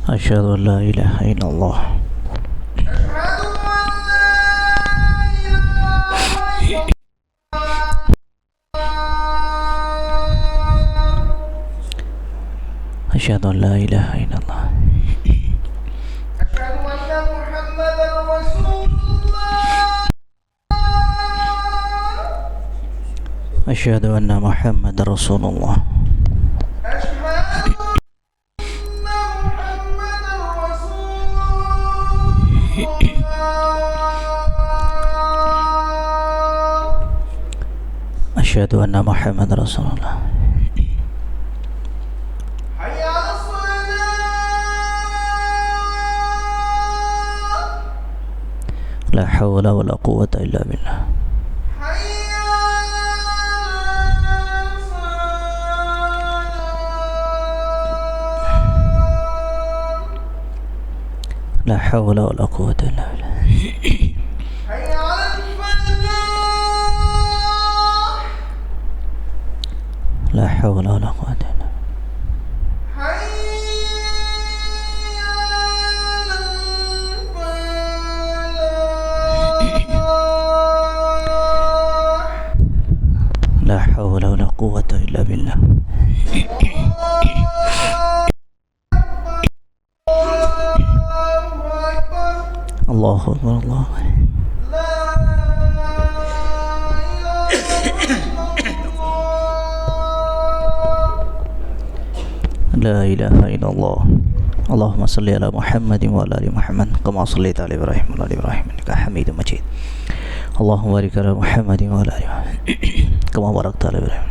أشهد أن لا إله إلا الله أشهد أن لا إله إلا الله أشهد أن محمد رسول الله أشهد أن محمد رسول الله لا حول ولا قوة إلا بالله لا حول ولا قوة إلا بالله لا حول ولا قوة إلا بالله لا حول ولا قوة إلا بالله الله أكبر الله لا إله إلا الله اللهم صل على محمد وعلى آل محمد كما صليت على إبراهيم وعلى آل إبراهيم إنك حميد مجيد اللهم بارك على محمد وعلى آل محمد كما باركت على إبراهيم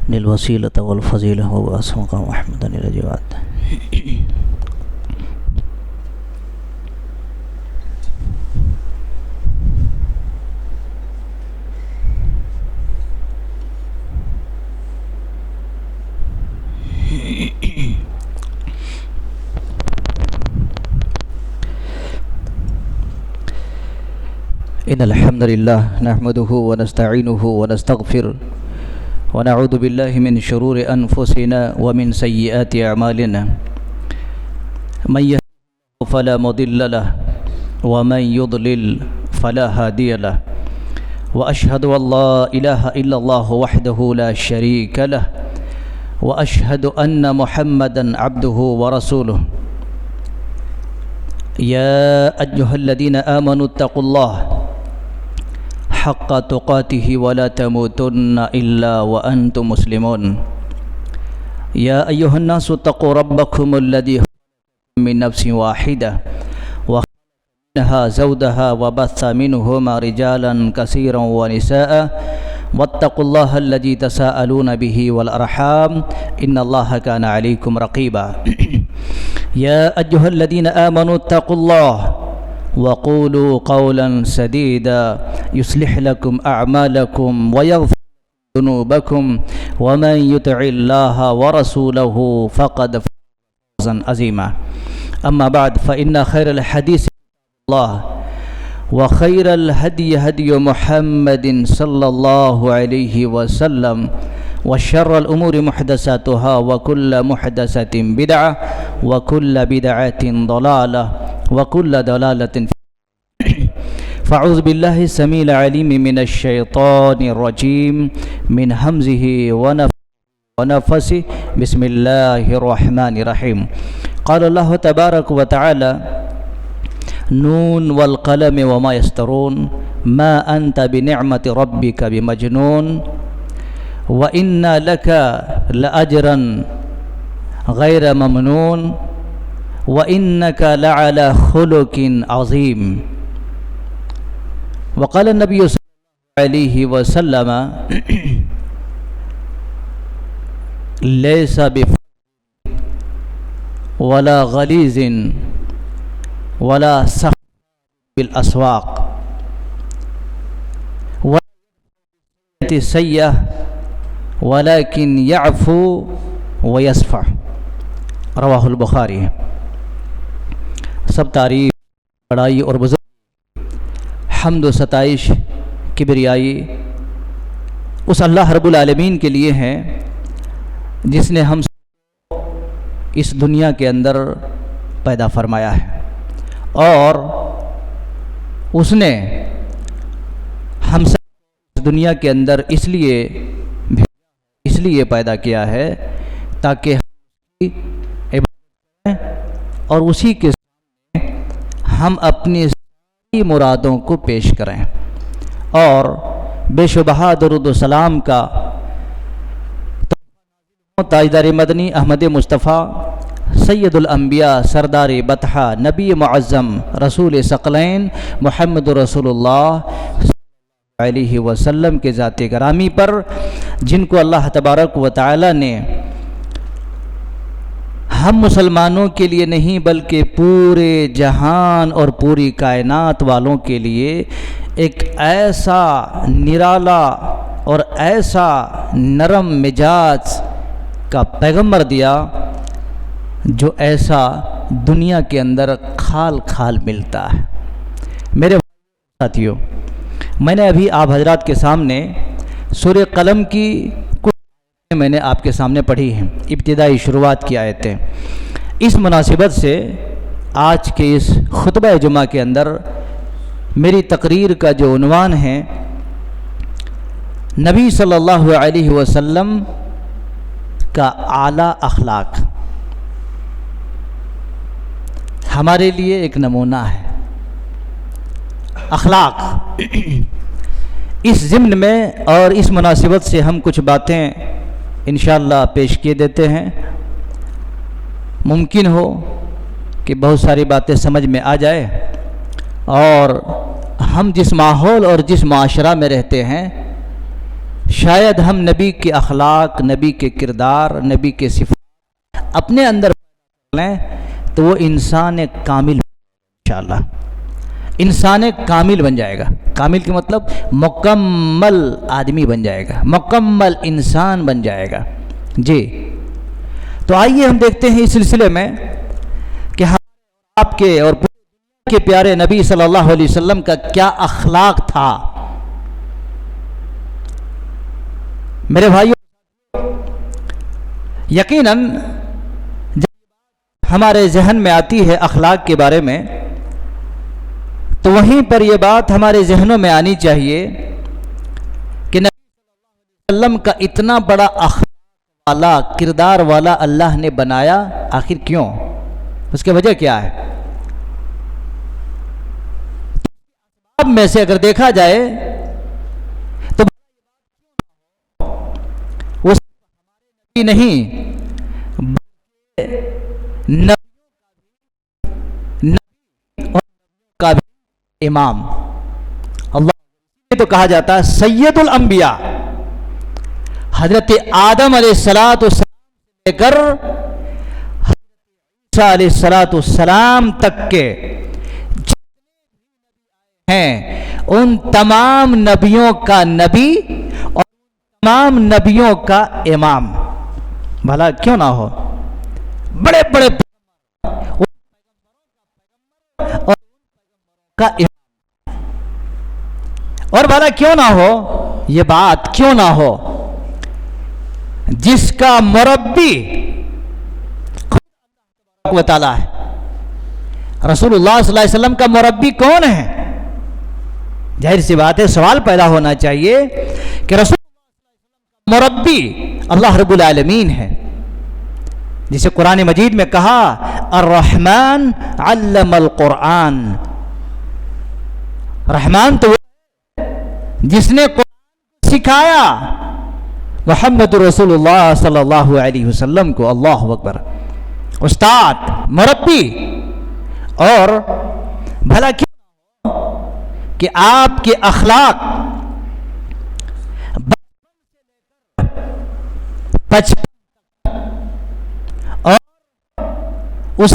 للوسيلة والفضيلة وبعث مقام محمد إلى جواد إن الحمد لله نحمده ونستعينه ونستغفره ونعوذ بالله من شرور أنفسنا ومن سيئات أعمالنا من يهده فلا مضل له ومن يضلل فلا هادي له وأشهد أن لا إله إلا الله وحده لا شريك له وأشهد أن محمدا عبده ورسوله يا أيها الذين آمنوا اتقوا الله حق تقاته ولا تموتن إلا وأنتم مسلمون يا أيها الناس اتقوا ربكم الذي من نفس واحدة وخلق منها زوجها وبث منهما رجالا كثيرا ونساء واتقوا الله الذي تساءلون به والأرحام إن الله كان عليكم رقيبا يا أيها الذين آمنوا اتقوا الله وقولوا قولا سديدا يصلح لكم أعمالكم ويغفر ذنوبكم ومن يطع الله ورسوله فقد فاز فوزا عظيما أما بعد فإن خير الحديث الله وخير الهدي هدي محمد صلى الله عليه وسلم وشر الأمور محدثاتها وكل محدثة بدعة وكل بدعة ضلالة وكل ضلالة فأعوذ بالله السميع العليم من الشيطان الرجيم من همزه ونفسه بسم الله الرحمن الرحيم قال الله تبارك وتعالى نون والقلم وما يسطرون ما أنت بنعمة ربك بمجنون وإن لك لأجرا غير ممنون وإنك لعلى خلق عظيم وقال النبي صلى الله عليه وسلم ليس بفضل ولا غليظ ولا سخط بالأسواق ولا سيئة ولكن يعفو ويصفح رواہ البخاری سب تعریف بڑائی اور بزرگ حمد و ستائش کبریائی اس اللہ رب العالمین کے لیے ہیں جس نے ہم اس دنیا کے اندر پیدا فرمایا ہے، اور اس نے ہم سب اس دنیا کے اندر اس لیے پیدا کیا ہے تاکہ اور اسی کے ہم اپنی ساری مرادوں کو پیش کریں، اور بے شبہ درود و سلام کا تاجدار مدنی احمد مصطفیٰ سید الانبیاء سردار بطحہ نبی معظم رسول ثقلین محمد رسول اللہ صلی اللہ علیہ وسلم کے ذات گرامی پر، جن کو اللہ تبارک و تعالی نے ہم مسلمانوں کے لیے نہیں بلکہ پورے جہان اور پوری کائنات والوں کے لیے ایک ایسا نرالا اور ایسا نرم مزاج کا پیغمبر دیا جو ایسا دنیا کے اندر کھال کھال ملتا ہے۔ میرے ساتھیوں، میں نے ابھی آپ حضرات کے سامنے سورہ قلم کی کچھ میں نے آپ کے سامنے پڑھی ہیں، ابتدائی شروعات کی آیتیں۔ اس مناسبت سے آج کے اس خطبہ جمعہ کے اندر میری تقریر کا جو عنوان ہے، نبی صلی اللہ علیہ وسلم کا اعلیٰ اخلاق، ہمارے لیے ایک نمونہ ہے۔ اخلاق اس ضمن میں اور اس مناسبت سے ہم کچھ باتیں انشاءاللہ پیش کیے دیتے ہیں۔ ممکن ہو کہ بہت ساری باتیں سمجھ میں آ جائے، اور ہم جس ماحول اور جس معاشرہ میں رہتے ہیں، شاید ہم نبی کے اخلاق، نبی کے کردار، نبی کے صفات اپنے اندر لیں تو وہ انسان کامل انشاءاللہ انسان کامل بن جائے گا۔ کامل کے مطلب مکمل آدمی بن جائے گا، مکمل انسان بن جائے گا۔ جی، تو آئیے ہم دیکھتے ہیں اس سلسلے میں کہ ہم آپ کے اور کے پیارے نبی صلی اللہ علیہ وسلم کا کیا اخلاق تھا۔ میرے بھائیوں، یقیناً جب ہمارے ذہن میں آتی ہے اخلاق کے بارے میں، تو وہیں پر یہ بات ہمارے ذہنوں میں آنی چاہیے کہ نبی صلی اللہ علیہ وسلم کا اتنا بڑا اخلاق والا، کردار والا اللہ نے بنایا، آخر کیوں؟ اس کی وجہ کیا ہے؟ اب میں سے اگر دیکھا جائے تو وہ نبی نہیں، نبی اور کا بھی امام، اللہ تو کہا جاتا ہے سید الانبیاء، حضرت آدم علیہ الصلوۃ والسلام سے لے کر حضرت عیسیٰ علیہ السلام تک کے ہیں، ان تمام نبیوں کا نبی اور تمام نبیوں کا امام۔ بھلا کیوں نہ ہو، بڑے بڑے اور کا امام، اور بھلا کیوں نہ ہو، یہ بات کیوں نہ ہو جس کا مربی خود و تعالی ہے۔ رسول اللہ صلی اللہ علیہ وسلم کا مربی کون ہے؟ ظاہر سی بات ہے، سوال پیدا ہونا چاہیے کہ رسول اللہ مربی اللہ رب العالمین ہے، جسے قرآن مجید میں کہا الرحمن علم القرآن۔ رحمان تو وہ جس نے قرآن سکھایا، محمد رسول اللہ صلی اللہ علیہ وسلم کو۔ اللہ اکبر، استاد، مربی۔ اور بھلا کیوں کہ آپ کے اخلاق بچپن اور اس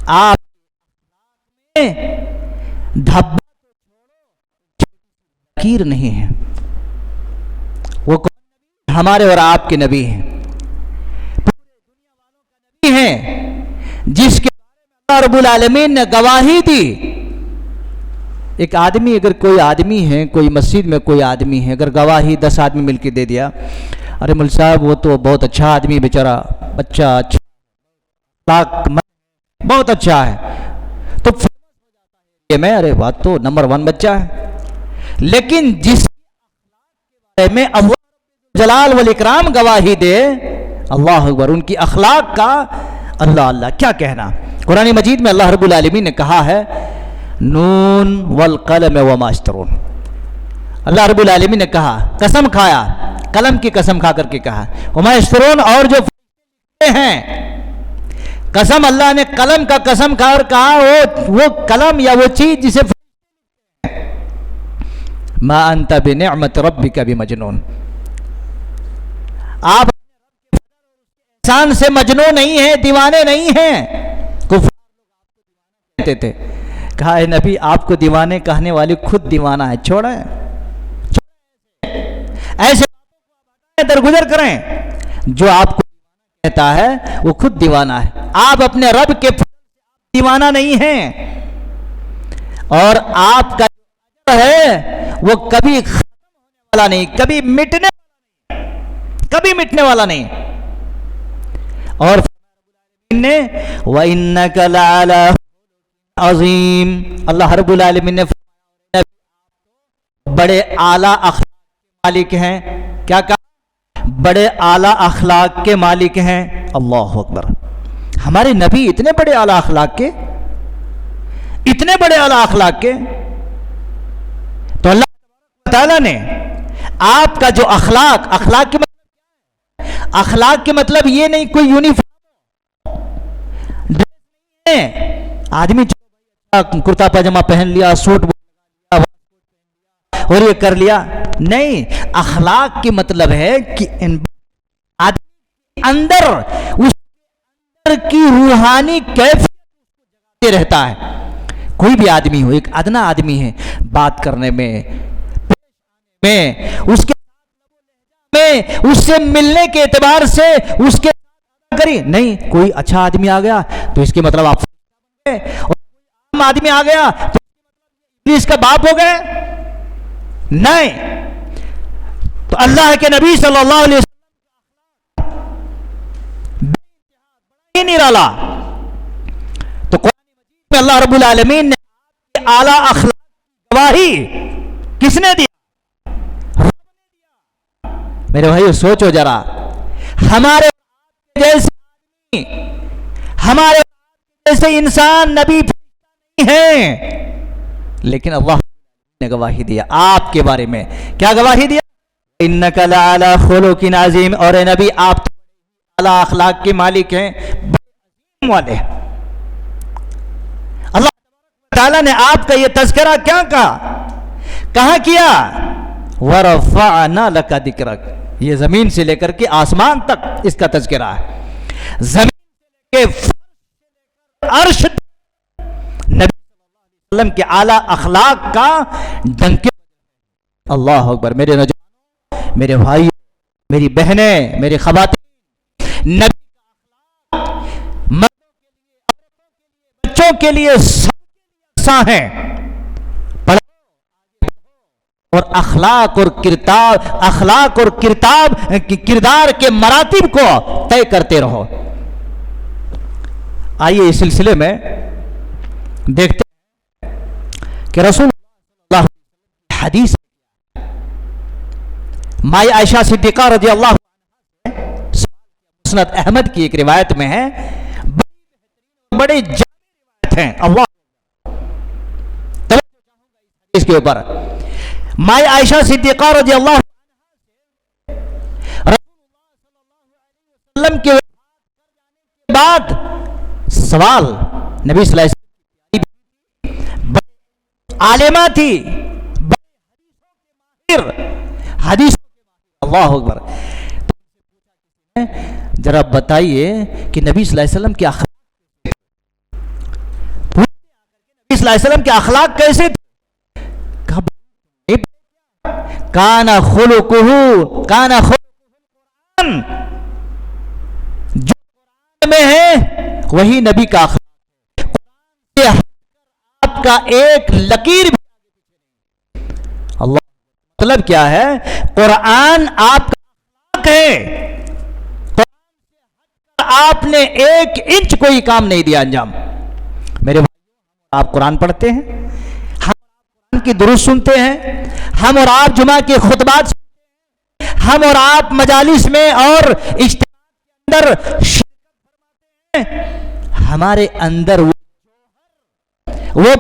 آپ میں دھبا فقیر نہیں ہے۔ وہ ہمارے اور آپ کے نبی ہیں، پورے دنیا والوں کا نبی ہیں، جس کے بارے میں اللہ رب العالمین نے گواہی دی ایک آدمی، اگر کوئی آدمی ہے، کوئی مسجد میں کوئی آدمی ہے، اگر گواہی 10 آدمی مل کے دے دیا، ارے مول صاحب وہ تو بہت اچھا آدمی، بیچارہ بچہ اچھا، بہت اچھا ہے، تو میں ارے بات تو نمبر 1 بچہ ہے. لیکن جس بارے میں اللہ جلال والاکرام گواہی دے، اللہ اکبر، ان کی اخلاق کا اللہ اللہ کیا کہنا. قرآن مجید میں اللہ رب العالمین نے کہا ہے نون والقلم وما یسطرون. اللہ رب العالمین نے کہا، قسم کھایا، قلم کی قسم کھا کر کے کہا، وما یسطرون، اور جو ہیں، قسم اللہ نے قلم کا قسم کھا کر کہا، وہ قلم یا وہ چیز جسے ما انت بنعمت ربک بمجنون، آپ انسان سے مجنون نہیں ہیں، دیوانے نہیں ہیں. کہتے تھے، کہا اے نبی آپ کو دیوانے کہنے والے خود دیوانہ ہے، چھوڑیں ایسے درگزر کریں. جو آپ کو کہتا ہے وہ خود دیوانہ ہے، آپ اپنے رب کے دیوانہ نہیں ہیں، اور آپ کا ہے وہ کبھی ختم والا نہیں، کبھی مٹنے والا نہیں. اور نے وَإِنَّكَ لَعَلَىٰ عَظِيمٍ، اللہ رب العالمین نے بڑے اعلیٰ اخلاق کے مالک ہیں. کیا کہا؟ بڑے اعلیٰ اخلاق کے مالک ہیں. اللہ اکبر. ہمارے نبی اتنے بڑے اعلیٰ اخلاق کے، اتنے بڑے اعلیٰ اخلاق کے. تو اللہ تعالیٰ نے آپ کا جو اخلاق کے مطلب یہ نہیں کوئی یونیفارم آدمی کرتا پاجامہ پہن لیا، سوٹ اور یہ کر لیا، نہیں. اخلاق کی مطلب ہے کہ آدمی اندر اس کی روحانی کیفیت رہتا ہے. کوئی بھی آدمی ہو، ایک ادنا آدمی ہے، بات کرنے میں، اس سے ملنے کے اعتبار سے اس کے کری نہیں. کوئی اچھا آدمی آ گیا تو اس کے مطلب آپ عام آدمی آ گیا تو اس کا باپ ہو گئے، نہیں. تو اللہ کے نبی صلی اللہ علیہ وسلم ہی نہیں ڈالا. تو قرآن مجید میں اللہ رب العالمین نے اعلیٰ اخلاق گواہی کس نے دیا؟ میرے بھائی سوچو ذرا، ہمارے جیسے انسان نبی نہیں ہیں، لیکن اللہ نے گواہی دیا آپ کے بارے میں. کیا گواہی دیا؟ انک لعلی خلق عظیم، اور اے نبی آپ اعلیٰ اخلاق کے مالک ہیں، والے. اللہ تعالیٰ نے آپ کا یہ تذکرہ کیا کہاں کیا؟ وَرَفَعْنَا لَكَ ذِكْرَكَ. یہ زمین سے لے کر کے آسمان تک اس کا تذکرہ ہے. زمین کے عرش نبی صلی اللہ علیہ وسلم کے اعلیٰ اخلاق کا ڈنکے. اللہ اکبر. میرے نوجوانوں، میرے بھائی، میری بہنیں، میری خواتین، نبی کا اخلاق بچوں کے لیے سب ہیں. اور اخلاق اور کردار کے مراتب کو طے کرتے رہو. آئیے اس سلسلے میں دیکھتے ہیں کہ رسول اللہ کی حدیث مائی عائشہ صدیقہ رضی اللہ عنہ مسند احمد کی ایک روایت میں ہے، بڑے جامع روایت ہیں. اللہ اس کے اوپر مائی عائشہ صدیقہ رضی اللہ عنہ رسول اللہ صلی اللہ علیہ وسلم کے بعد سوال، نبی صلی اللہ علیہ وسلم عالمہ تھی، حدیث. اللہ اکبر. ذرا بتائیے کہ نبی صلی اللہ علیہ وسلم کے اخلاق کیسے تھے؟ کانا خلقہ قرآن، جو قرآن میں ہے وہی نبی کا اخلاق. آپ کا ایک لکیر بھی اللہ مطلب کیا ہے؟ قرآن آپ کا ہے، آپ نے 1 انچ کوئی کام نہیں دیا انجام۔ میرے بھائی آپ قرآن پڑھتے ہیں، ہم قرآن کی درود سنتے ہیں، ہم اور آپ جمعہ کے خطبات سنتے ہیں، ہم اور آپ مجالس میں اور اجتماع کے اندر شرکت فرماتے ہیں، ہمارے اندر وہ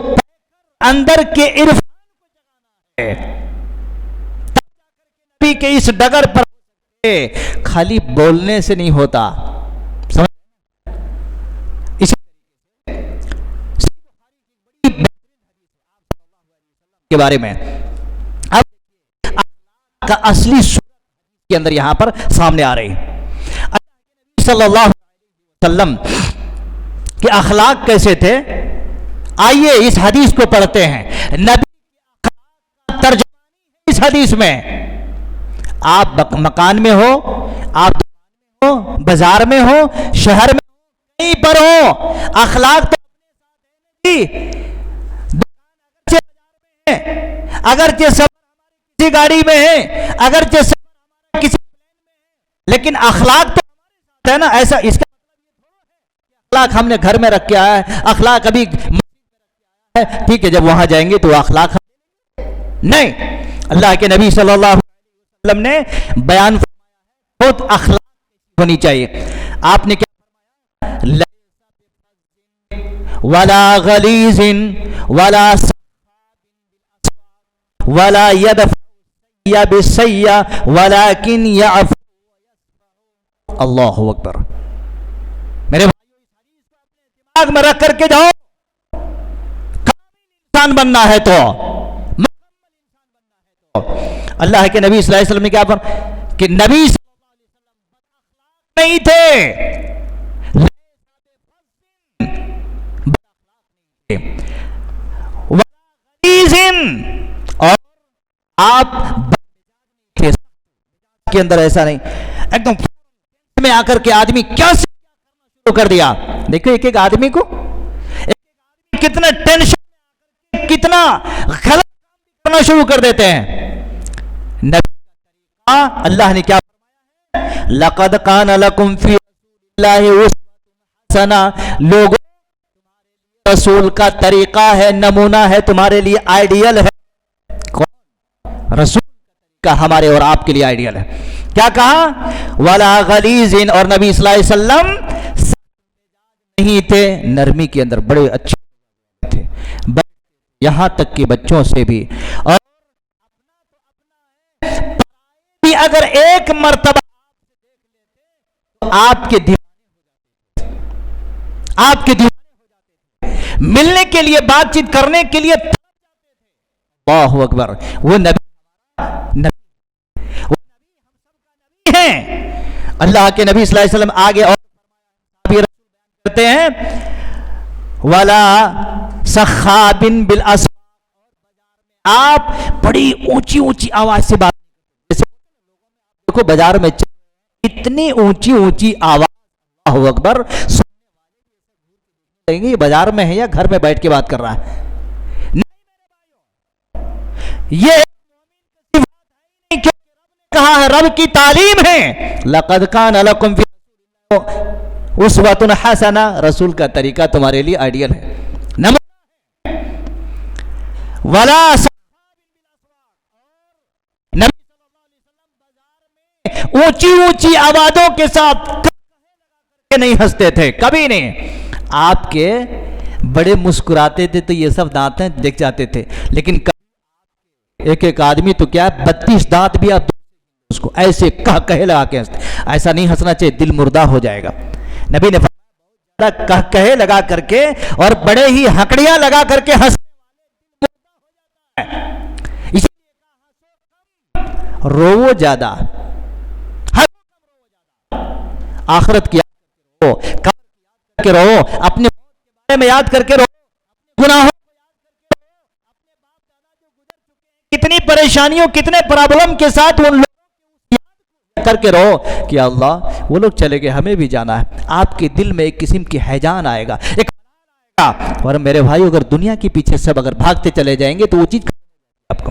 اندر کے عرفان کو جگانا ہے، نبی کے اس ڈگر پر خالی بولنے سے نہیں ہوتا۔ کے بارے میں اب کا اصلی صورت کے اندر یہاں پر سامنے آ رہی ہے۔ صلی اللہ علیہ وسلم کے اخلاق کیسے تھے؟ آئیے اس حدیث کو پڑھتے ہیں۔ نبی کا ترجمانی اس حدیث میں، آپ مکان میں ہو، آپ ہو، بازار میں ہو، شہر میں ہو، کہیں پر ہو، اخلاق تو اگرچہ سب کسی گاڑی میں ہے، اگرچہ سب کسی لیکن اخلاق تو ہے نا۔ ایسا اس کا اخلاق ہم نے گھر میں رکھ کے آیا ہے، اخلاق ابھی ٹھیک ہے جب وہاں جائیں گے تو اخلاق نہیں۔ اللہ کے نبی صلی اللہ علیہ وسلم نے بیان بہت اخلاق ہونی چاہیے۔ آپ نے کیا ولا غلیظ ولا ولا يدفع بالسيئة ولكن يعفو۔ اللہ اکبر۔ میرے دماغ میں رکھ کر کے جاؤ، انسان بننا ہے تو اللہ کے نبی صلی اللہ علیہ وسلم نے کیا فرمایا کہ نبی صلی اللہ علیہ وسلم نہیں تھے، اور آپ کے اندر ایسا نہیں، ایک دم میں آ کر کے آدمی کیا شروع کر دیا۔ دیکھو ایک ایک آدمی کو کتنا ٹینشن، کتنا غلط کرنا شروع کر دیتے ہیں۔ نبی اللہ نے کیا فرمایا ہے؟ لقد کان لکم فی اللہ اسوۃ حسنہ۔ لوگوں رسول کا طریقہ ہے، نمونہ ہے، تمہارے لیے آئیڈیل ہے۔ کون؟ رسول کا ہمارے اور آپ کے لیے آئیڈیل ہے۔ کیا کہا؟ ولا غلیظ، اور نبی صلی اللہ علیہ وسلم نہیں تھے، نرمی کے اندر بڑے اچھے تھے، یہاں تک کہ بچوں سے بھی۔ اور اگر ایک مرتبہ آپ کے ملنے کے لیے، بات چیت کرنے کے لیے، اللہ اکبر، وہ نبی ہیں۔ اللہ کے نبی صلی اللہ علیہ وسلم آگے اور کرتے ہیں ولا سخاب بالاسواق، آپ بڑی اونچی اونچی آواز سے بات، دیکھو بازار میں اتنی اونچی اونچی آواز، اللہ اکبر، یہ بازار میں ہے یا گھر میں بیٹھ کے بات کر رہا ہے؟ یہ کہا ہے، رب کی تعلیم ہے، لقد کان لکم فی اسوۃ حسنہ، رسول کا طریقہ تمہارے لیے آئیڈیل ہے۔ ولا نبی صلی اللہ علیہ وسلم بازار میں اونچی اونچی آوازوں کے ساتھ نہیں ہنستے تھے، کبھی نہیں۔ آپ کے بڑے مسکراتے تھے تو یہ سب دانتیں دیکھ جاتے تھے، لیکن ایک ایک آدمی تو کیا 32 دانت بھی آپ اس کو ایسے کہے لگا کے ہنستے۔ ایسا نہیں ہنسنا چاہیے، دل مردہ ہو جائے گا۔ نبی نے فرمایا کہے لگا کر کے اور بڑے ہی ہکڑیاں لگا کر کے ہنس، رو زیادہ، آخرت کی کے رہو، اپنے بارے میں یاد کر کے رہو، گناہوں کتنی پریشانیوں، کتنے پرابلم کے ساتھ ان لوگوں کر کے رہو کہ اللہ وہ لوگ چلے گئے، ہمیں بھی جانا ہے۔ آپ کے دل میں ایک قسم کی ہیجان آئے گا، ایک آئے گا۔ اور میرے بھائی اگر دنیا کے پیچھے سب اگر بھاگتے چلے جائیں گے تو وہ چیز آپ کو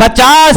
50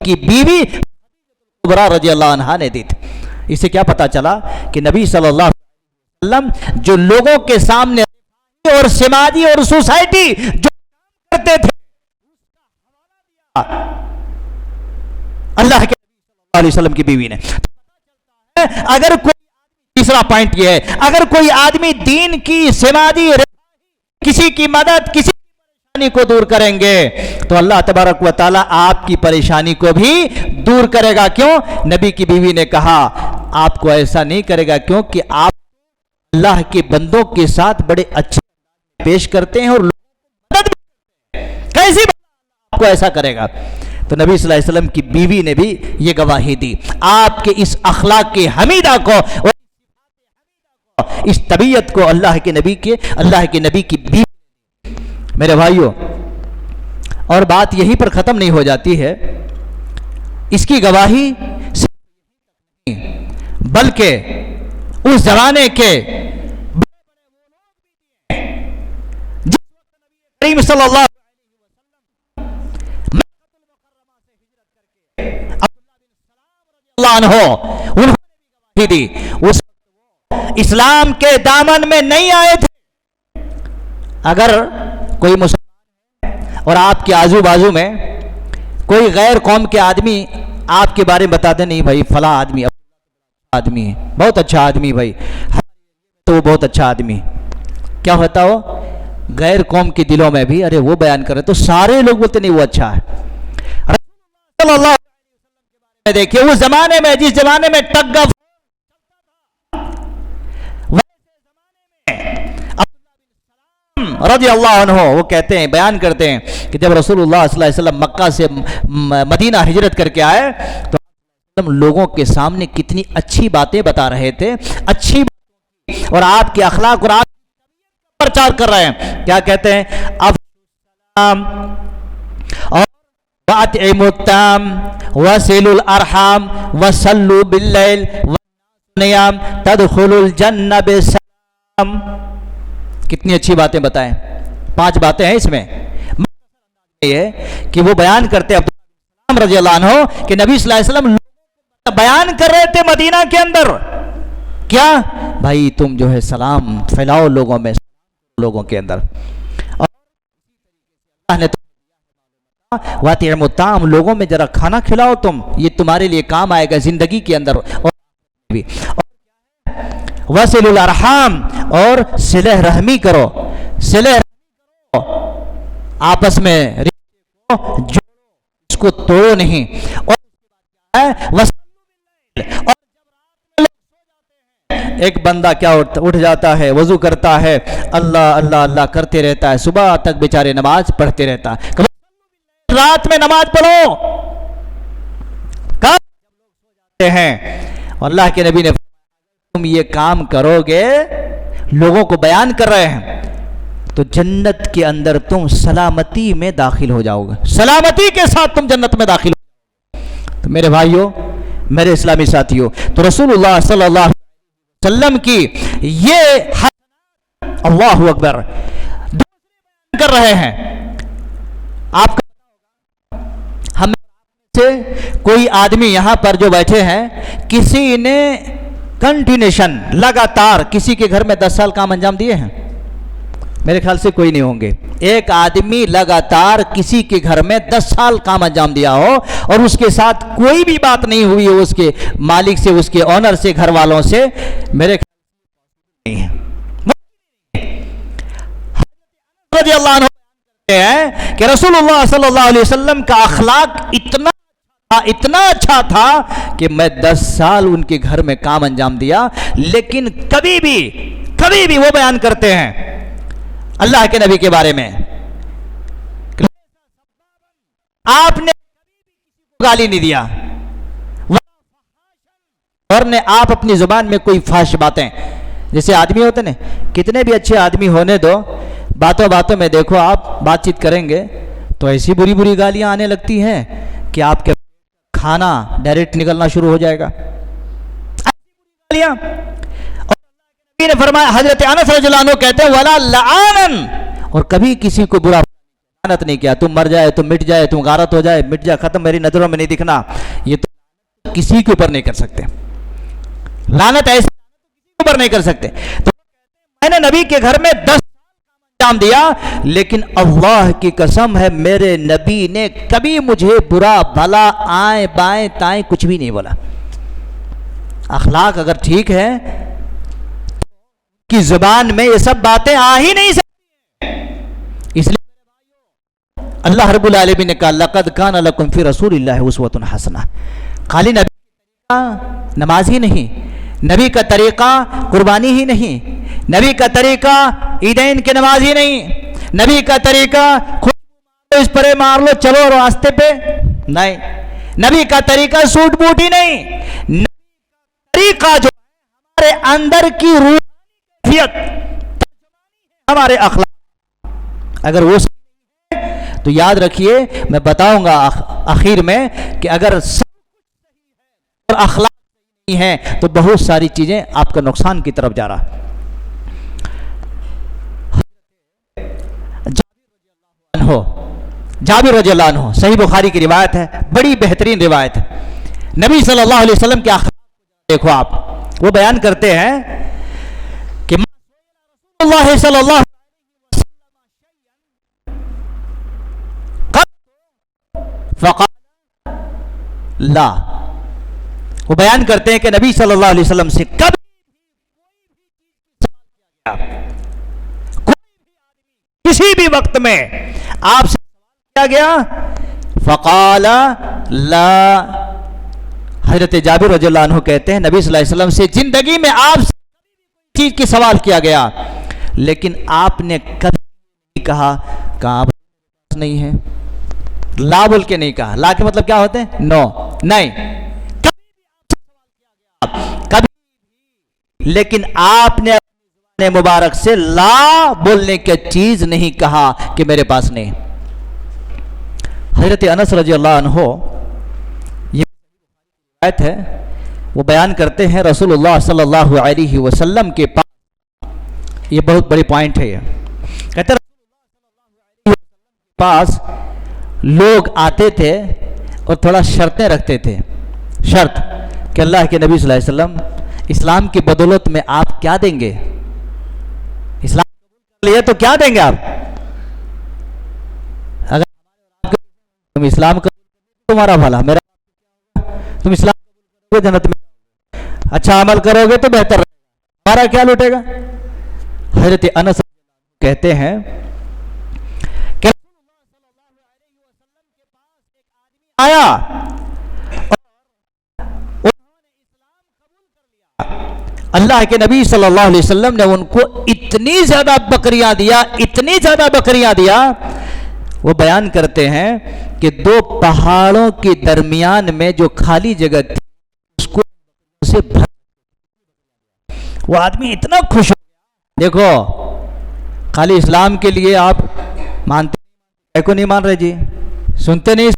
کی بیوی کبریٰ رضی اللہ عنہا نے دی تھی۔ اسے کیا پتا چلا کہ نبی صلی اللہ علیہ وسلم جو لوگوں کے سامنے اور سماجی اور سوسائٹی جو کرتے تھے اللہ کے نبی صلی اللہ علیہ وسلم کی بیوی نے۔ اگر کوئی تیسرا پوائنٹ یہ ہے، اگر کوئی آدمی دین کی سماجی کسی کی مدد کسی پریشانی کو دور کریں گے تو اللہ تبارک و تعالیٰ آپ کی پریشانی کو بھی دور کرے گا۔ کیوں؟ نبی کی بیوی نے کہا آپ کو ایسا نہیں کرے گا کیونکہ آپ اللہ کے بندوں کے ساتھ بڑے اچھے پیش کرتے ہیں اور مدد بھی کرتے ہیں، کیسی آپ کو ایسا کرے گا؟ تو نبی صلی اللہ علیہ وسلم کی بیوی نے بھی یہ گواہی دی۔ آپ کے اس اخلاق کے حمیدہ کو اور اس طبیعت کو اللہ کے نبی کی بیوی۔ میرے بھائیوں، اور بات یہیں پر ختم نہیں ہو جاتی ہے، اس کی گواہی بلکہ اس زمانے کے کریم صلی اللہ عنہ انہوں نے گواہی دی۔ اس اسلام کے دامن میں نہیں آئے تھے۔ اگر کوئی مسلمان ہے اور آپ کے آزو بازو میں کوئی غیر قوم کے آدمی آپ کے بارے میں بتا دیں، نہیں بھائی فلاں آدمی ہے، بہت اچھا آدمی، بھائی تو وہ بہت اچھا آدمی، کیا ہوتا ہو غیر قوم کے دلوں میں بھی ارے وہ بیان کر رہے تو سارے لوگ بولتے نہیں وہ اچھا ہے۔ رسول اللہ صلی اللہ علیہ وسلم کے بارے میں دیکھیے، اس زمانے میں جس زمانے میں ٹگا رضی اللہ عنہ وہ کہتے ہیں، بیان کرتے ہیں کہ جب رسول اللہ صلی اللہ علیہ وسلم مکہ سے مدینہ ہجرت کر کے آئے تو لوگوں کے سامنے کتنی اچھی باتیں بتا رہے تھے، اچھی باتیں، اور آپ کے اخلاق اور آپ کا پرچار کر رہے ہیں۔ کیا کہتے ہیں؟ السلام اور وَأَطْعِمُوا الطَّعَامَ وَصِلُوا الْأَرْحَامَ وَصَلُّوا بِاللَّيْلِ وَالنِّيَامِ تَدْخُلُوا الْجَنَّةَ بِالسَّلَامِ۔ کتنی اچھی باتیں بتائیں، 5 باتیں ہیں اس میں۔ یہ کہ وہ بیان کرتے عبداللہ رضی اللہ عنہ کہ نبی صلی اللہ علیہ وسلم بیان کر رہے تھے مدینہ کے اندر، کیا بھائی تم جو ہے سلام پھیلاؤ لوگوں میں، لوگوں کے اندر، اور اللہ نے وَأَطْعِمُوا الطَّعَامَ لوگوں میں ذرا کھانا کھلاؤ، تم یہ تمہارے لیے کام آئے گا زندگی کے اندر، اور وَصِلُوا الْأَرْحَامَ اور صلہ رحمی کرو، صلہ رحمی کرو آپس میں، جو اس کو توڑو نہیں، اور ایک بندہ کیا اٹھ جاتا ہے، وضو کرتا ہے، اللہ اللہ اللہ کرتے رہتا ہے، صبح تک بیچارے نماز پڑھتے رہتا ہے۔ رات میں نماز پڑھو، کب جاتے ہیں؟ اللہ کے نبی نے تم یہ کام کرو گے، لوگوں کو بیان کر رہے ہیں، تو جنت کے اندر تم سلامتی میں داخل ہو جاؤ گے، سلامتی کے ساتھ تم جنت میں داخل ہو جاؤ گے۔ تو میرے بھائیوں، میرے اسلامی ساتھیوں، تو رسول اللہ صلی اللہ علیہ وسلم کی یہ اللہ اکبر بیان کر رہے ہیں۔ آپ کا ہم سے کوئی آدمی یہاں پر جو بیٹھے ہیں، کسی نے کنٹینیوشن لگاتار کسی کے گھر میں 10 سال کام انجام دیے ہیں؟ میرے خیال سے کوئی نہیں ہوں گے۔ ایک آدمی لگاتار کسی کے گھر میں 10 سال کام انجام دیا ہو اور اس کے ساتھ کوئی بھی بات نہیں ہوئی ہو اس کے مالک سے، اس کے آنر سے، گھر والوں سے، میرے خیال سے نہیں ہے۔ رضی اللہ عنہ کہتے ہیں کہ رسول اللہ صلی اللہ علیہ وسلم کا اخلاق اتنا اچھا تھا کہ میں 10 سال ان کے گھر میں کام انجام دیا، لیکن کبھی بھی وہ بیان کرتے ہیں اللہ کے نبی کے بارے میں، آپ نے گالی نہیں دیا، اور نے آپ اپنی زبان میں کوئی فحش باتیں، جیسے آدمی ہوتے نا، کتنے بھی اچھے آدمی ہونے دو، باتوں میں دیکھو آپ بات چیت کریں گے تو ایسی بری گالیاں آنے لگتی ہیں کہ آپ کے کھانا ڈائریکٹ نکلنا شروع ہو جائے گا۔ اور نے فرمایا، حضرت انس رضی اللہ عنہ کہتے ہیں وَلَا لَعَانًا، اور کبھی کسی کو برا لعنت نہیں کیا، تم مر جائے، تم مٹ جائے، تم غارت ہو جائے، مٹ جائے، ختم، میری نظروں میں نہیں دکھنا، یہ تو کسی کے اوپر نہیں کر سکتے، لعنت ایسے کسی کے اوپر نہیں کر سکتے. تو میں نے نبی کے گھر میں 10 انجام دیا، لیکن اللہ کی قسم ہے میرے نبی نے کبھی مجھے برا بھلا آئیں بائیں تائیں کچھ بھی نہیں بولا. اخلاق اگر ٹھیک ہے کی زبان میں یہ سب باتیں آ ہی نہیں سکتی. اس لیے اللہ رب العالمین نے کہا لقد کان لکم فی رسول اللہ اسوۃ حسنہ. خالی نبی کا نماز ہی نہیں، نبی کا طریقہ قربانی ہی نہیں، نبی کا طریقہ عیدین کی نماز ہی نہیں، نبی کا طریقہ اس پرے مار لو چلو راستے پہ نہیں، نبی کا طریقہ سوٹ بوٹ ہی نہیں. نبی کا طریقہ جو ہمارے اندر کی روحانیت، ہمارے اخلاق، اگر وہ تو یاد رکھیے میں بتاؤں گا آخر میں کہ اگر اور اخلاق نہیں ہے تو بہت ساری چیزیں آپ کا نقصان کی طرف جا رہا. جابر رضی اللہ عنہ، صحیح بخاری کی روایت ہے، بڑی بہترین روایت ہے. نبی صلی اللہ علیہ وسلم کے اخلاق دیکھو آپ، وہ بیان کرتے ہیں کہ اللہ صلی اللہ فقال لا، وہ بیان کرتے ہیں کہ نبی صلی اللہ علیہ وسلم سے کبھی کسی بھی وقت میں آپ سے کیا گیا فقال لا. حضرت جابر رضی اللہ عنہ کہتے ہیں نبی صلی اللہ علیہ وسلم سے زندگی میں آپ سے چیز کی سوال کیا گیا، لیکن آپ نے کبھی نہیں کہا کہاں نہیں ہے، لا بول کے نہیں کہا. لا کے مطلب کیا ہوتے ہیں؟ نو، نہیں، کبھی. لیکن آپ نے اپنے مبارک سے لا بولنے کی چیز نہیں کہا کہ میرے پاس نہیں. حضرت انس رضی اللہ عنہ، یہ آیت ہے، وہ بیان کرتے ہیں رسول اللہ صلی اللہ علیہ وسلم کے پاس، یہ بہت بڑی پوائنٹ ہے، یہ کہتے ہیں رسول اللہ صلی اللہ علیہ وسلم کے پاس لوگ آتے تھے اور تھوڑا شرطیں رکھتے تھے. شرط کہ اللہ کے نبی صلی اللہ علیہ وسلم اسلام کی بدولت میں آپ کیا دیں گے؟ اسلام کے لیے تو کیا دیں گے آپ؟ اگر تم اسلام کا تمہارا بھلا، میرا تم اسلام کرو گے جنت میں، اچھا عمل کرو گے تو بہتر رہے گا، ہمارا کیا لوٹے گا؟ حضرت انس کہتے ہیں آیا اللہ کے نبی صلی اللہ علیہ وسلم نے ان کو اتنی زیادہ بکریاں دیا، اتنی زیادہ بکریاں دیا. وہ بیان کرتے ہیں کہ 2 پہاڑوں کے درمیان میں جو خالی جگہ تھی اس کو سے بھر، وہ آدمی اتنا خوش ہو. دیکھو خالی اسلام کے لیے آپ مانتے کو نہیں مان رہے جی، سنتے نہیں،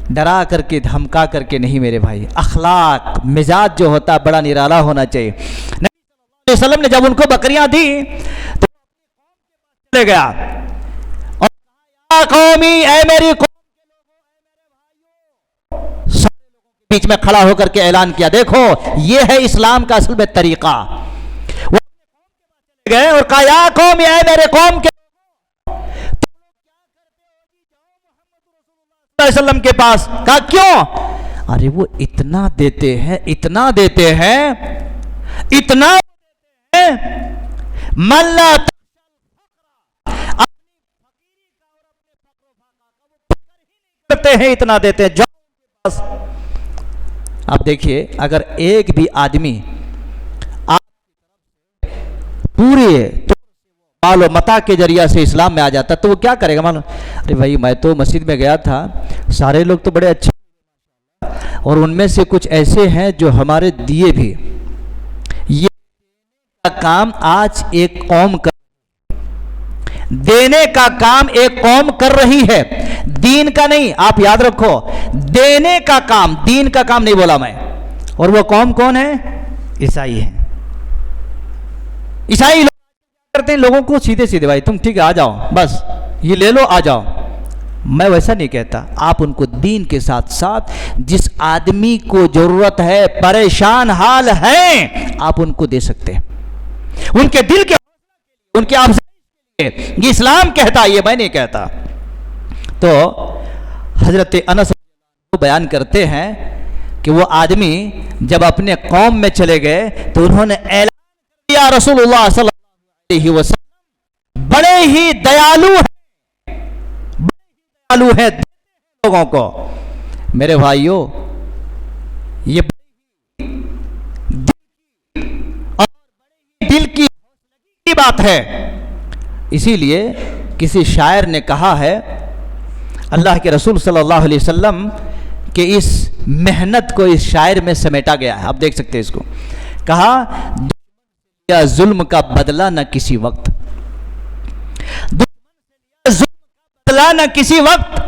ڈرا کر کے دھمکا کر کے نہیں میرے بھائی. اخلاق مزاج جو ہوتا بڑا نرالا ہونا چاہیے. نبی صلی اللہ علیہ وسلم نے جب ان کو بکریاں دی تو چلے گیا اور یا قومی، اے میری قوم کے لوگوں، سارے لوگوں کے بیچ میں کھڑا ہو کر کے اعلان کیا دیکھو یہ ہے اسلام کا اصل میں طریقہ. وہ چلے گئے اور کہا یا قومی، اے میرے قوم کے وسلم کے پاس. کہا کیوں؟ ارے وہ اتنا دیتے ہیں، اتنا دیتے ہیں، اتنا دیتے ہیں، من لا کرتے ہیں، اتنا دیتے ہیں. جاؤ. اب دیکھیے اگر ایک بھی آدمی پورے مال و متا کے ذریعہ سے اسلام میں آ جاتا تو وہ کیا کرے گا؟ معلوم، ارے بھائی میں تو مسجد میں گیا تھا، سارے لوگ تو بڑے اچھے اور ان میں سے کچھ ایسے ہیں جو ہمارے دیے بھی. یہ کام آج ایک قوم دینے کا کام ایک قوم کر رہی ہے، دین کا نہیں. آپ یاد رکھو، دینے کا کام، دین کا کام نہیں بولا میں. اور وہ قوم کون ہے؟ عیسائی ہیں. عیسائی کرتے ہیں لوگوں کو سیدھے سیدھے، بھائی تم ٹھیک ہے آ جاؤ، بس یہ لے لو آ جاؤ. میں ویسا نہیں کہتا. آپ ان کو دین کے ساتھ ساتھ جس آدمی کو ضرورت ہے، پریشان حال ہیں، آپ ان کو دے سکتے ہیں. ان کے دل کے، ان کے یہ اسلام کہتا ہے، یہ میں نہیں کہتا. تو حضرت انس بیان کرتے ہیں کہ وہ آدمی جب اپنے قوم میں چلے گئے تو انہوں نے اعلان کیا رسول اللہ صلی اللہ علیہ وسلم بڑے ہی دیالو ہیں لوگوں کو. میرے بھائیوں، یہ دل کی بات ہے. اسی لیے کسی شاعر نے کہا ہے، اللہ کے رسول صلی اللہ علیہ وسلم کہ اس محنت کو اس شاعر میں سمیٹا گیا ہے. آپ دیکھ سکتے ہیں اس کو. کہا ظلم کا بدلہ نہ کسی وقت، بدلہ نہ کسی وقت،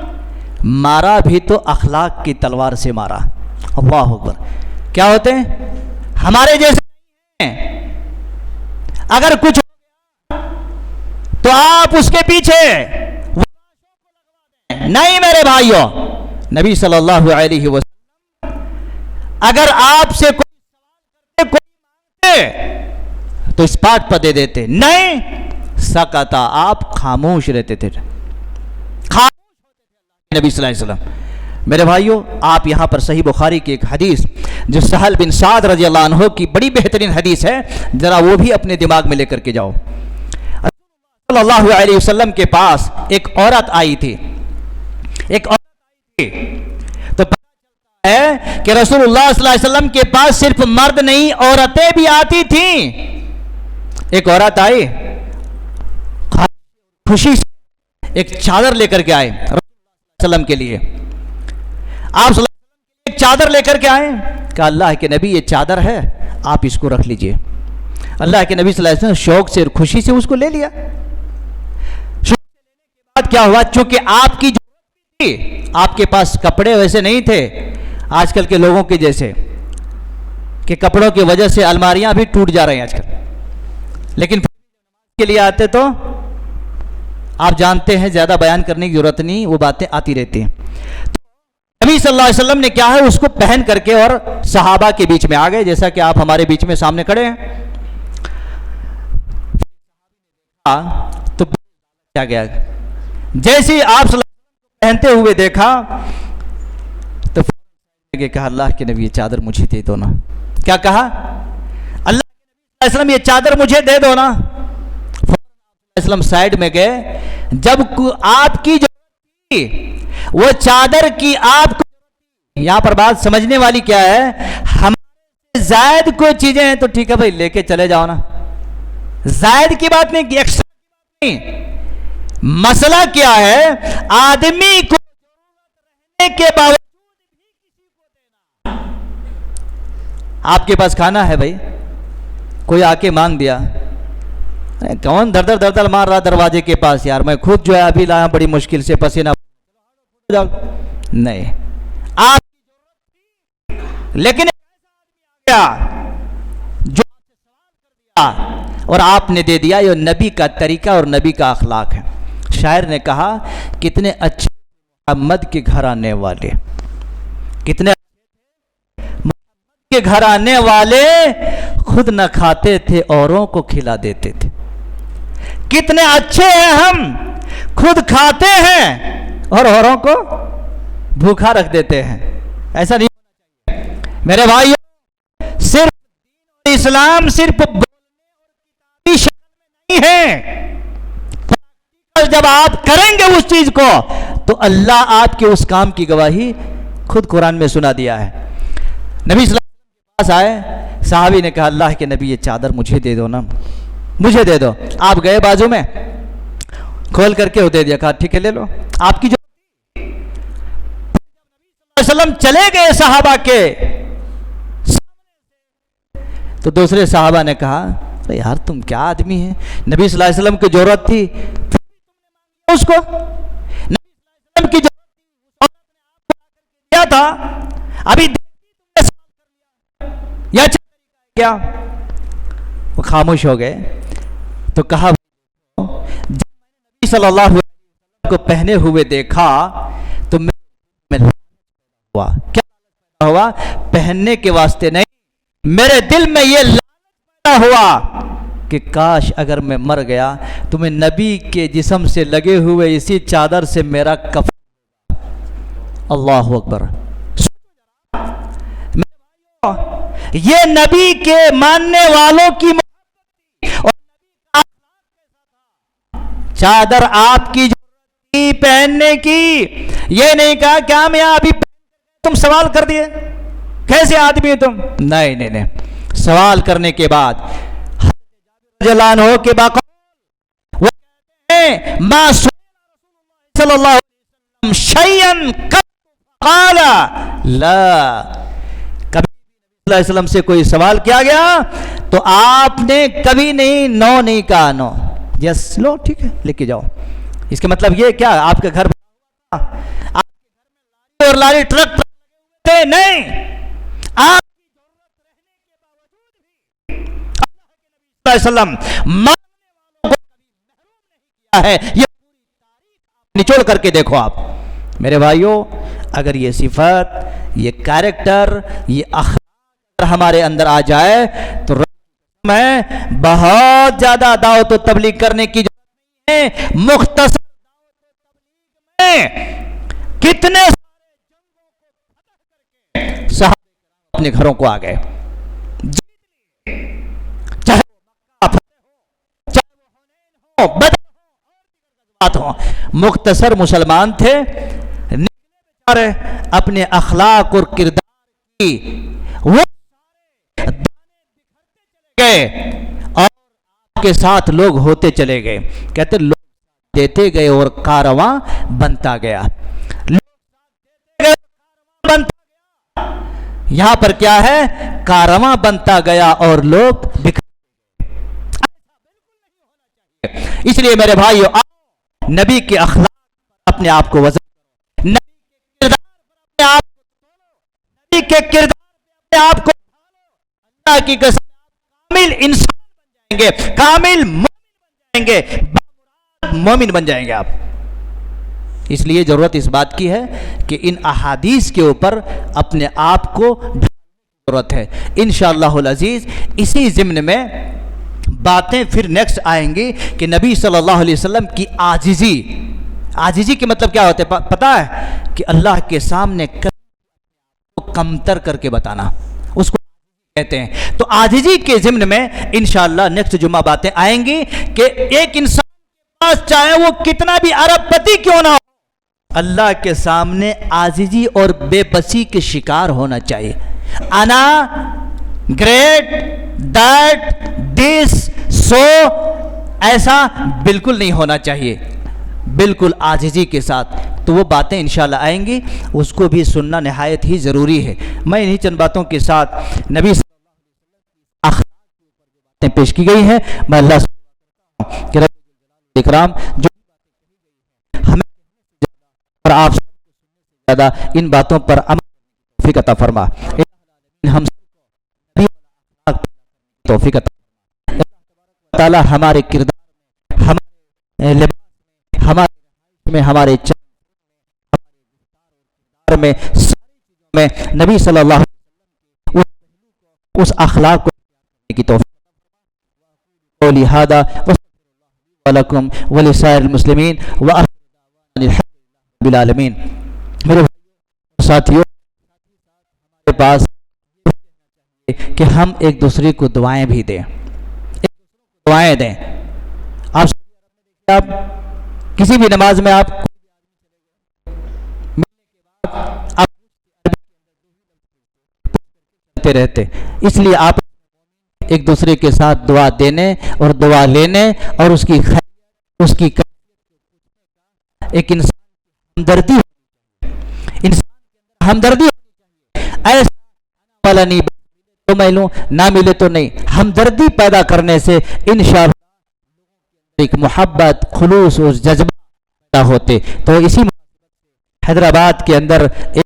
مارا بھی تو اخلاق کی تلوار سے مارا. اللہ اکبر. کیا ہوتے ہیں؟ ہمارے جیسے ہیں. اگر کچھ تو آپ اس کے پیچھے نہیں. میرے بھائیوں، نبی صلی اللہ علیہ وسلم اگر آپ سے کوئی تو اس بات پر دے دیتے، نہیں سکتا، آپ خاموش رہتے تھے. نبی صلی اللہ علیہ وسلم. میرے بھائیوں، آپ یہاں پر صحیح بخاری کی ایک حدیث جو سہل بن سعد رضی اللہ عنہ کی بڑی بہترین حدیث ہے، ذرا وہ بھی اپنے دماغ میں لے کر کے جاؤ. صلی اللہ علیہ وسلم کے پاس ایک عورت آئی تھی. تو پتہ ہے کہ رسول اللہ صلی اللہ علیہ وسلم کے پاس صرف مرد نہیں، عورتیں بھی آتی تھیں. ایک عورت آئی، خوشی سے ایک چادر لے کر کے آئے رسول اللہ صلی اللہ علیہ وسلم کے لیے. آپ صلی اللہ علیہ وسلم ایک چادر لے کر کے آئے. کہا اللہ کے نبی یہ چادر ہے، آپ اس کو رکھ لیجئے. اللہ کے نبی صلی اللہ علیہ وسلم شوق سے اور خوشی سے اس کو لے لیا. بعد کیا ہوا؟ چونکہ آپ کی آپ کے پاس کپڑے ویسے نہیں تھے آج کل کے لوگوں کے جیسے کہ کپڑوں کی وجہ سے الماریاں بھی ٹوٹ جا رہے ہیں آج کل. لیکن کے لیے آتے تو آپ جانتے ہیں، زیادہ بیان کرنے کی ضرورت نہیں، وہ باتیں آتی رہتی ہیں. نبی صلی اللہ علیہ وسلم نے کیا ہے اس کو پہن کر کے اور صحابہ کے بیچ میں آ گئے، جیسا کہ آپ ہمارے بیچ میں سامنے کھڑے ہیں. تو کیا گیا، جیسے ہی آپ صلی اللہ علیہ وسلم پہنتے ہوئے دیکھا تو کہا اللہ کے نبی یہ چادر مجھے دے دو نا. کیا کہا؟ اللہ کے نبی صلی اللہ علیہ وسلم یہ چادر مجھے دے دو نا. اسلام سائیڈ میں گئے. جب آپ کی جو وہ چادر کی آپ کو، یہاں پر بات سمجھنے والی کیا ہے، ہمارے زائد کوئی چیزیں ہیں تو ٹھیک ہے بھائی لے کے چلے جاؤ نا، زائد کی بات نہیں، ایکسٹرا نہیں. مسئلہ کیا ہے، آدمی کو رہنے کے باوجود آپ کے پاس کھانا ہے بھائی، کوئی آ کے مانگ دیا، کون در در مار رہا دروازے کے پاس، یار میں خود جو ہے ابھی لایا بڑی مشکل سے پسینہ نہیں آپ، لیکن جو اور آپ نے دے دیا. یہ نبی کا طریقہ اور نبی کا اخلاق ہے. شاعر نے کہا کتنے اچھے محمد کے گھر آنے والے، کتنے محمد کے گھر آنے والے خود نہ کھاتے تھے اوروں کو کھلا دیتے تھے. کتنے اچھے ہیں ہم، خود کھاتے ہیں اور اوروں کو بھوکا رکھ دیتے ہیں. ایسا نہیں ہونا چاہیے میرے بھائی. صرف اسلام صرف بولنے شکل میں نہیں ہے، جب آپ کریں گے اس چیز کو تو اللہ آپ کے اس کام کی گواہی خود قرآن میں سنا دیا ہے. نبی صلی اللہ علیہ وسلم کے پاس آئے، صحابی نے کہا اللہ کے نبی یہ چادر مجھے دے دو نا، مجھے دے دو. آپ گئے بازو میں کھول کر کے دے دیا، کہا ٹھیک ہے لے لو آپ کی جو. وسلم چلے گئے صحابہ کے تو دوسرے صحابہ نے کہا یار تم کیا آدمی ہیں، نبی صلی اللہ علیہ وسلم کی ضرورت تھی اس کو، نبی صلی اللہ علیہ وسلم کی ضرورت کیا تھا، ابھی یا کیا. وہ خاموش ہو گئے. تو کہا جب نبی صلی اللہ علیہ وسلم کو پہنے ہوئے دیکھا تو میں ہوا. کیا ہوا؟ پہننے کے واسطے نہیں، میرے دل میں یہ پیدا ہوا کہ کاش اگر میں مر گیا تو میں نبی کے جسم سے لگے ہوئے اسی چادر سے میرا کفن. اللہ اکبر. یہ نبی کے ماننے والوں کی اور چادر آپ کی پہننے کی. یہ نہیں کہا کیا میں ابھی تم سوال کر دیے کیسے آدمی تم؟ نہیں. سوال کرنے کے بعد جلان ہو کے باقی ما صلی اللہ علیہ وسلم شیئن قال لا. کبھی صلی اللہ علیہ وسلم سے کوئی سوال کیا گیا تو آپ نے کبھی نہیں نو نہیں کہا. نو یس لو ٹھیک ہے لے کے جاؤ. اس کا مطلب یہ کیا آپ کے گھر اور لاری ٹرک نہیں، آپ وسلم ہے یہ نچوڑ کر کے دیکھو. آپ میرے بھائیوں اگر یہ صفت یہ کیریکٹر یہ اخلاق ہمارے اندر آ جائے تو میں بہت زیادہ دعوت و تبلیغ کرنے کی ضرورت نہیں ہے. مختصر کتنے صحابہ اپنے گھروں کو آ گئے، مختصر مسلمان تھے، اپنے اخلاق اور کردار کی وہ گئے اور آپ کے ساتھ لوگ ہوتے چلے گئے. کہتے لوگ دیتے گئے اور کارواں بنتا گیا. یہاں پر کیا ہے؟ کارواں بنتا گیا اور لوگ بکھر. اس لیے میرے بھائیو نبی کے اخلاق اپنے آپ کو وزن، نبی کے کردار آپ کو اللہ کی قسم کامل انسان بن جائیں گے، کامل مومن بن جائیں گے، مومن بن جائیں گے آپ. اس لیے ضرورت اس بات کی ہے کہ ان احادیث کے اوپر اپنے آپ کو ضرورت ہے. انشاءاللہ العزیز اسی ضمن میں باتیں پھر نیکسٹ آئیں گی کہ نبی صلی اللہ علیہ وسلم کی عاجزی کے مطلب کیا ہوتے ہیں پتہ ہے؟ کہ اللہ کے سامنے کمتر کر کے بتانا، اس کو کہتے ہیں. تو عاجزی کے ضمن میں انشاءاللہ نیکسٹ جمعہ باتیں آئیں گی کہ ایک انسان کے پاس چاہے وہ کتنا بھی ارب پتی کیوں نہ ہو، اللہ کے سامنے عاجزی اور بے بسی کے شکار ہونا چاہیے. انا گریٹ دیٹ دس سو ایسا بالکل نہیں ہونا چاہیے، بالکل عاجزی کے ساتھ. تو وہ باتیں انشاءاللہ آئیں گی، اس کو بھی سننا نہایت ہی ضروری ہے. میں انہی چند باتوں کے ساتھ نبی صلی اللہ علیہ وسلم اخلاق پیش کی گئی ہیں. میں اللہ سے کہ رب اکرام جو ہمیں اور آپ سے زیادہ ان باتوں پر عمل توفیق عطا فرما. ہم توفیق عطا اللہ تعالی ہمارے کردار ہمارے لباس ہمارے میں ہمارے میں میں نبی صلی اللہ علیہ وسلم اس اخلاق کو کی توفیق. قولی ھذا ولکم ولسائر المسلمین وآخر الحمد للعالمین. میرے ساتھیوں ہمارے پاس کہ ہم ایک دوسرے کو دعائیں بھی دیں، دعائیں دیں. آپ کسی بھی نماز میں آپ رہتے، اس لیے آپ ایک دوسرے کے ساتھ دعا دینے اور دعا لینے اور اس کی ایک انسان ہمدردی ایسا والا نہیں تو میں لوں نہ ملے تو نہیں، ہمدردی پیدا کرنے سے انشاءاللہ ایک محبت خلوص اور جذبہ پیدا ہوتے. تو اسی حیدرآباد کے اندر ایک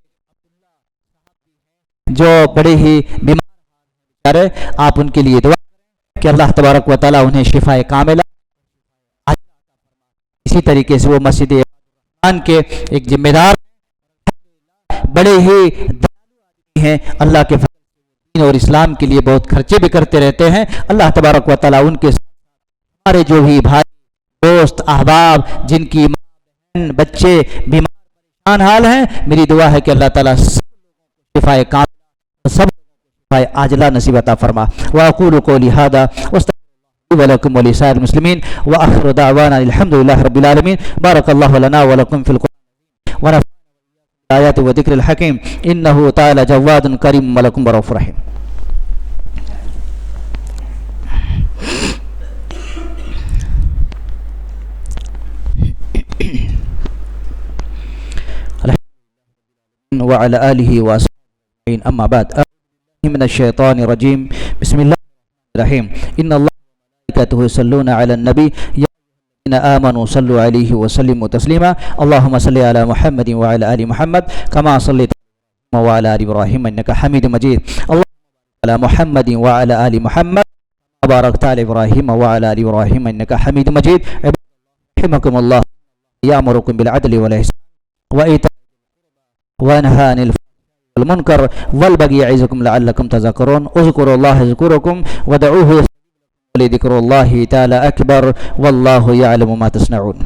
جو بڑے ہی بیمار ہے، آپ ان کے لیے دعا کہ اللہ تبارک و تعالی انہیں شفا کاملہ. اسی طریقے سے وہ مسجد کے ایک ذمہ دار بڑے ہی ہیں، اللہ کے دین اور اسلام کے لیے بہت خرچے بھی کرتے رہتے ہیں. اللہ تبارک و تعالیٰ ان کے ہمارے جو بھی بھائی دوست احباب جن کی بچے بیمار حال ہیں، میری دعا ہے کہ اللہ تعالیٰ شفاء کاملہ سب شفاء عاجلہ نصیب عطا فرما. واقول قولی ھذا واستغفر ولکم ولسائر المسلمین واخر دعوانا الحمد للہ رب العالمین. بارک اللہ لنا ولکم فی القرآن ونفعنا بالآیات وذکر الحکیم انہ تعالی جواد کریم ولکم رؤوف رحیم. وعلى آله وصحبه أما بعد من الشيطان الرجيم بسم الله الرحمن الرحيم إن الله وملائكته يصلون على النبي يا الذين آمنوا صلوا عليه وسلموا تسليما اللهم صل على محمد وعلى آل محمد كما صليت وعلى آل إبراهيم إنك حميد مجيد اللهم على محمد وعلى آل محمد باركت على إبراهيم وعلى آل إبراهيم إنك حميد مجيد. رحمكم الله يأمركم بالعدل والإحسان وإيتاء وينهى عن الفحشاء والمنكر والبغي يعظكم لعلكم تذكرون اذكروا الله يذكركم ودعوه لذكر الله تعالى أكبر والله يعلم ما تصنعون.